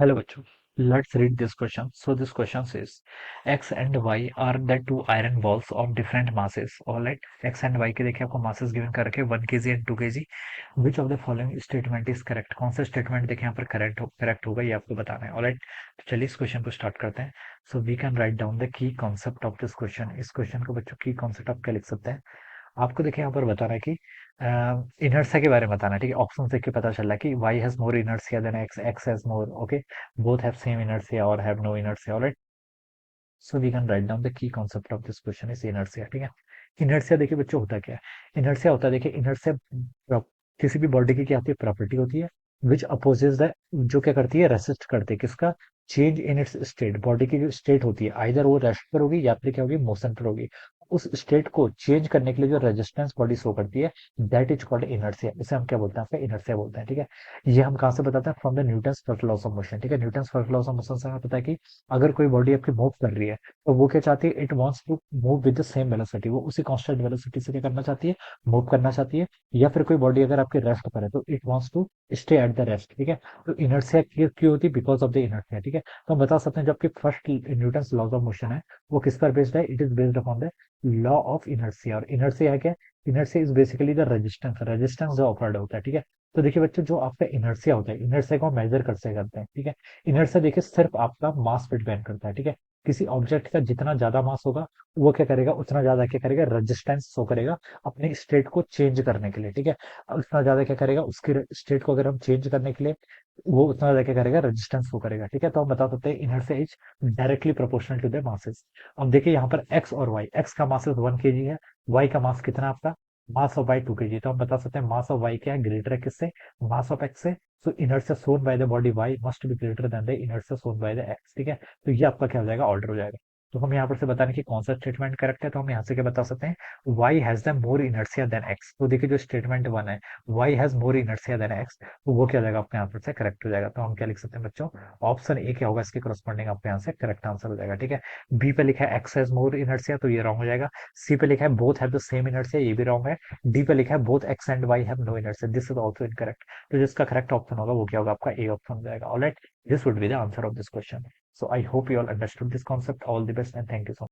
Hello, bachcho. Let's read this question. So this question says, X and Y are the two iron balls of different masses. All right. X and Y के देखिए आपको masses given कर रखे 1 kg and 2 kg. Which of the following statement is correct? कौन सा statement देखिए यहाँ पर correct होगा ये आपको बताना है. All right. तो चलिए इस question को start करते हैं. So we can write down the key concept of this question. इस question को बच्चों key concept आप क्या लिख सकते हैं? आपको देखिए यहाँ पर बताना है कि इनर्शिया के बारे में बताना है. ठीक है, ऑप्शन देख के पता चल रहा है कि y has more inertia than x has more. Okay, both have same inertia और have no inertia. Alright, so we can write down the key concept of this question is inertia. ठीक है, इनर्शिया देखिए बच्चों होता क्या है. Inertia होता है, देखिए इनर्शिया किसी भी बॉडी की क्या होती है, प्रॉपर्टी होती है विच अपोजेस द, जो क्या करती है, रेसिस्ट करती है किसका, change in its state. Body की जो स्टेट होती है आइदर वो रेस्ट पर होगी या फिर क्या होगी, मोशन पर होगी. उस स्टेट को चेंज करने के लिए जो रेजिस्टेंस बॉडी शो करती है, दैट इज कॉल्ड इनर्शिया. इसे हम क्या बोलते हैं, आपका इनर्शिया बोलते हैं. ठीक है, ये हम कहाँ से बताते हैं, from the Newton's first loss of motion. ठीक है, Newton's first loss of motion से हमें पता है कि अगर कोई बॉडी आपकी मूव कर रही है तो वो क्या चाहती है, it wants to move with the same velocity. वो उसी कांस्टेंट वेलोसिटी से क्या करना चाहती है, मूव करना चाहती है. या फिर कोई बॉडी अगर आपकी रेस्ट पर है तो it wants to stay at the rest. ठीक है, तो इनर्शिया क्यों होती है, बिकॉज ऑफ द इनर्शिया. ठीक है, तो हम बता सकते हैं जब कि first Newton's laws of motion है वो किस पर बेस्ड है, it is based upon the law of inertia. और इनर्शिया है क्या, inertia is basically the resistance, resistance जो अप्लाइड होता है. ठीक है, तो देखिए बच्चों जो आपका इनर्शिया होता है, इनर्शिया को मेजर कर से करते हैं. ठीक है, इनर्शिया देखिए सिर्फ आपका मास पे डिपेंड करता है. ठीक है, किसी ऑब्जेक्ट का जितना ज्यादा मास होगा वो क्या करेगा, उतना ज्यादा क्या करेगा, रेजिस्टेंस शो करेगा अपने स्टेट को चेंज करने के लिए. ठीक है, उतना ज्यादा क्या करेगा, उसकी स्टेट को अगर हम चेंज करने के लिए वो उतना ज्यादा क्या करेगा, रेजिस्टेंस शो करेगा. ठीक है, तो हम बता सकते हैं inertia is directly proportional to the masses. अब देखिए यहाँ पर एक्स और वाई, एक्स का मास 1 kg है, वाई का मास कितना है आपका, मास ऑफ वाई 2 kg. तो हम बता सकते हैं मास ऑफ वाई क्या है, ग्रेटर है किससे, मास ऑफ एक्स से. So inertia shown by the body Y must be greater than the inertia shown by the X. ठीक है, तो ये आपका क्या हो जाएगा, ऑर्डर हो जाएगा. तो हम यहाँ पर से बताने की कौन सा स्टेटमेंट करेक्ट है, तो हम यहाँ से क्या बता सकते हैं, Y has the more inertia than X. तो देखिए जो स्टेटमेंट वन है, Y has more inertia than X, तो वो क्या हो जाएगा, अपने यहाँ पर से करेक्ट हो जाएगा. तो हम क्या लिख सकते हैं बच्चों, ऑप्शन ए क्या होगा इसके करस्पॉन्डिंग आपके यहाँ से करेक्ट आंसर हो जाएगा. ठीक है, बी पे लिखा है एक्स हैज मोर इनर्शिया, तो ये रॉन्ग हो जाएगा. सी पे लिखा है both have the same inertia, ये भी रॉन्ग है. डी पे लिखा है both X and Y have no inertia, this is also incorrect. तो जिसका करेक्ट ऑप्शन होगा वो क्या होगा, आपका ए ऑप्शन हो जाएगा. Alright, this would be the answer of this question. So I hope you all understood this concept. All the best and thank you so much.